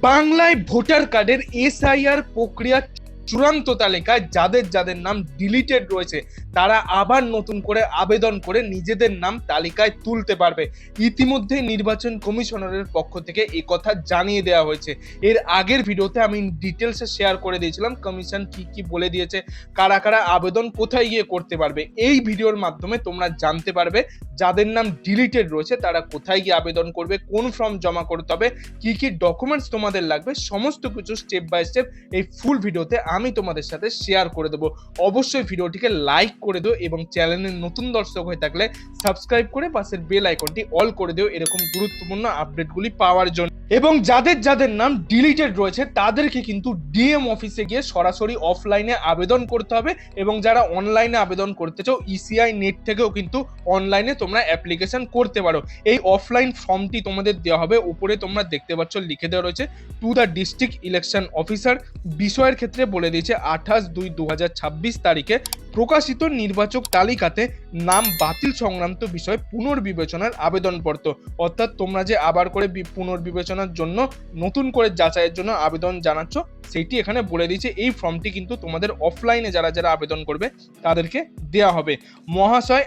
বাংলায় ভোটার কার্ডের এসআইআর প্রক্রিয়া চূড়ান্ত তালিকায় যাদের যাদের নাম ডিলিটেড রয়েছে তারা আবার নতুন করে আবেদন করে নিজেদের নাম তালিকায় তুলতে পারবে। ইতিমধ্যে নির্বাচন কমিশনারের পক্ষ থেকে এই কথা জানিয়ে দেওয়া হয়েছে। এর আগের ভিডিওতে আমি ডিটেলসে শেয়ার করে দিয়েছিলাম কমিশন কি কি বলে দিয়েছে, কারা কারা আবেদন কোথায় গিয়ে করতে পারবে। এই ভিডিওর মাধ্যমে তোমরা জানতে পারবে যাদের নাম ডিলিটেড রয়েছে তারা কোথায় গিয়ে আবেদন করবে, কোন ফর্ম জমা করতে হবে, কি কি ডকুমেন্টস তোমাদের লাগবে, সমস্ত কিছু স্টেপ বাই স্টেপ এই ফুল ভিডিওতে আমি তোমাদের সাথে শেয়ার করে দেবো। অবশ্যই ভিডিওটিকে লাইক করে দিও এবং চ্যানেলের নতুন দর্শক হয়ে থাকলে সাবস্ক্রাইব করে পাশের বেল আইকনটি অল করে দিও এরকম গুরুত্বপূর্ণ আপডেটগুলি পাওয়ার জন্য। এবং যাদের যাদের নাম ডিলিটেড রয়েছে তাদেরকে কিন্তু ডিএম অফিসে গিয়ে সরাসরি অফলাইনে আবেদন করতে হবে এবং যারা অনলাইনে আবেদন করতে চাও ইসিআই নেট থেকেও কিন্তু অনলাইনে তোমরা অ্যাপ্লিকেশন করতে পারো। এই অফলাইন ফর্মটি তোমাদের দেওয়া হবে, উপরে তোমরা দেখতে পাচ্ছ লিখে দেওয়া রয়েছে to the district election officer. বিষয়ের ক্ষেত্রে বলে দিয়েছে 28/2/2026 তারিখে প্রকাশিত নির্বাচক তালিকাতে নাম বাতিল সংক্রান্ত বিষয় পুনর্বিবেচনার আবেদনপত্র। অর্থাৎ তোমরা যে আবার করে পুনর্বিবেচনার জন্য নতুন করে যাচাইয়ের জন্য আবেদন জানাচ্ছ সেইটি এখানে বলে দিয়েছে। এই ফর্মটি কিন্তু তোমাদের অফলাইনে যারা যারা আবেদন করবে তাদেরকে দেয়া হবে। মহাশয়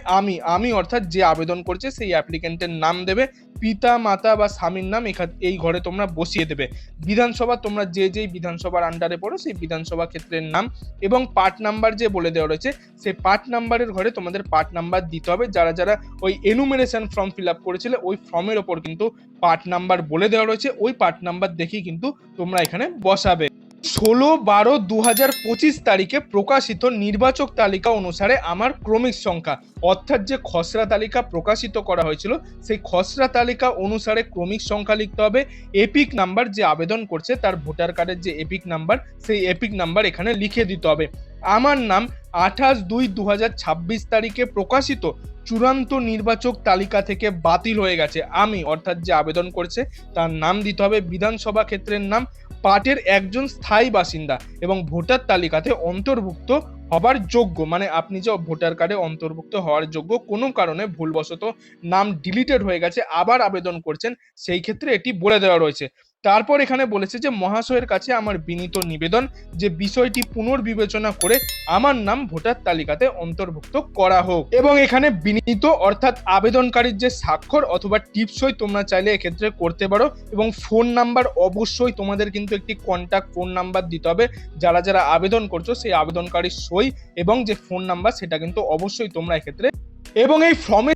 আমি অর্থাৎ যে আবেদন করছে সেই অ্যাপ্লিকেন্টের নাম দেবে, পিতা মাতা বা স্বামীর নাম এই ঘরে তোমরা বসিয়ে দেবে। বিধানসভা তোমরা যেই বিধানসভার আন্ডারে পড়ো সেই বিধানসভা ক্ষেত্রের নাম এবং পার্ট নাম্বার যে বলে দেওয়া রয়েছে সেই পার্ট নাম্বারের ঘরে তোমাদের পার্ট নাম্বার দিতে হবে। যারা যারা ওই এনুমেরেশন ফর্ম ফিল আপ করেছিলে ওই ফর্মের ওপর কিন্তু পার্ট নাম্বার বলে দেওয়া রয়েছে, ওই পার্ট নাম্বার দেখেই কিন্তু তোমরা এখানে বসাবে। 16/12/2025 তারিখে প্রকাশিত নির্বাচক তালিকা অনুসারে আমার ক্রমিক সংখ্যা, অর্থাৎ যে খসড়া তালিকা প্রকাশিত করা হয়েছিল সেই খসড়া তালিকা অনুসারে ক্রমিক সংখ্যা লিখতে হবে। এপিক নাম্বার যে আবেদন করছে তার ভোটার কার্ডের যে এপিক নাম্বার সেই এপিক নাম্বার এখানে লিখে দিতে হবে। আমার নাম 28/2/2026 তারিখে প্রকাশিত চূড়ান্ত নির্বাচক তালিকা থেকে বাতিল হয়ে গেছে। আমি অর্থাৎ যে আবেদন করছে তার নাম দিতে হবে। বিধানসভা ক্ষেত্রের নাম পাটের একজন স্থায়ী বাসিন্দা এবং ভোটার তালিকাতে অন্তর্ভুক্ত হবার যোগ্য, মানে আপনি যে ভোটার কার্ডে অন্তর্ভুক্ত হওয়ার যোগ্য, কোনো কারণে ভুলবশত নাম ডিলিটেড হয়ে গেছে আবার আবেদন করছেন সেই ক্ষেত্রে এটি বলে দেওয়া রয়েছে। তারপর এখানে বলেছে যে মহাশয়ের কাছে আমার বিনীত নিবেদন যে বিষয়টি পুনর্বিবেচনা করে আমার নাম ভোটার তালিকাতে অন্তর্ভুক্ত করা হোক। এবং এখানে বিনীত অর্থাৎ আবেদনকারীর যে স্বাক্ষর অথবা টিপসই তোমরা চাইলে এক্ষেত্রে করতে পারো। এবং ফোন নাম্বার অবশ্যই তোমাদের কিন্তু একটি কন্ট্যাক্ট ফোন নাম্বার দিতে হবে। যারা যারা আবেদন করছো সেই আবেদনকারীর সই এবং যে ফোন নাম্বার সেটা কিন্তু অবশ্যই তোমরা এক্ষেত্রে। এবং এই ফর্মে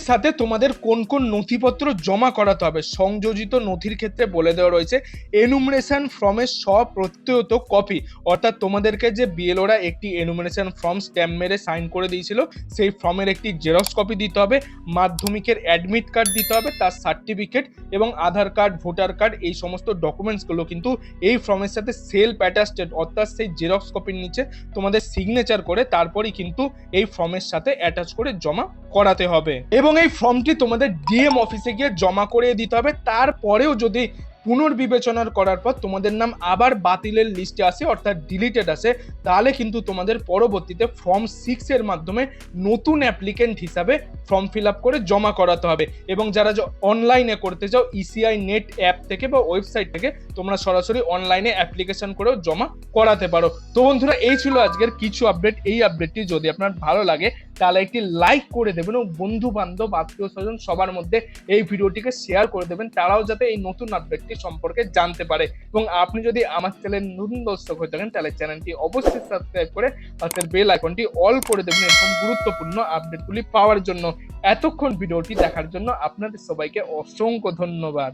সাথে তোমাদের কোন কোন নথিপত্র জমা করাতে হবে সংযোজিত নথির ক্ষেত্রে বলে দেওয়া রয়েছে এনুমারেশন ফর্মের স্বপ্রত্যয়িত কপি, অর্থাৎ তোমাদেরকে যে বিএলওরা একটি এনুমারেশন ফর্ম স্ট্যাম্প মেরে সাইন করে দিয়েছিল সেই ফর্মের একটি জেরক্স কপি দিতে হবে, মাধ্যমিকের অ্যাডমিট কার্ড দিতে হবে, তার সার্টিফিকেট এবং আধার কার্ড ভোটার কার্ড এই সমস্ত ডকুমেন্টসগুলো কিন্তু এই ফর্মের সাথে সেলফ অ্যাটাস্টেড অর্থাৎ সেই জেরক্স কপির নিচে তোমাদের সিগনেচার করে তারপরই কিন্তু এই ফর্মের সাথে অ্যাটাচ করে জমা করাতে হবে। এবং এই ফর্মটি তোমাদের ডিএম অফিসে গিয়ে জমা করে দিতে হবে। তারপরেও যদি পুনর্বিবেচনা করার পর তোমাদের নাম আবার বাতিলের লিস্টে আসে অর্থাৎ ডিলিটেড আসে তাহলে কিন্তু তোমাদের পরবর্তীতে ফর্ম 6 এর মাধ্যমে নতুন অ্যাপ্লিকেন্ট হিসাবে ফর্ম ফিল আপ করে জমা করাতে হবে। এবং যারা অনলাইনে করতে চাও ইসিআই নেট অ্যাপ থেকে বা ওয়েবসাইট থেকে তোমরা সরাসরি অনলাইনে অ্যাপ্লিকেশন করেও জমা করাতে পারো। তো বন্ধুরা এই ছিল আজকের কিছু আপডেট। এই আপডেটটি যদি আপনার ভালো লাগে তাহলে একটি লাইক করে দেবেন এবং বন্ধু বান্ধব আত্মীয় স্বজন সবার মধ্যে এই ভিডিওটিকে শেয়ার করে দেবেন, তারাও যাতে এই নতুন আপডেটটি সম্পর্কে জানতে পারে। এবং আপনি যদি আমার চ্যানেল নতুন দর্শক হয়ে থাকেন তাহলে চ্যানেলটি অবশ্যই সাবস্ক্রাইব করে পাশের বেল আইকনটি অল করে দেবেন এরকম গুরুত্বপূর্ণ আপডেটগুলি পাওয়ার জন্য। এতক্ষণ ভিডিওটি দেখার জন্য আপনাদের সবাইকে অসংখ্য ধন্যবাদ।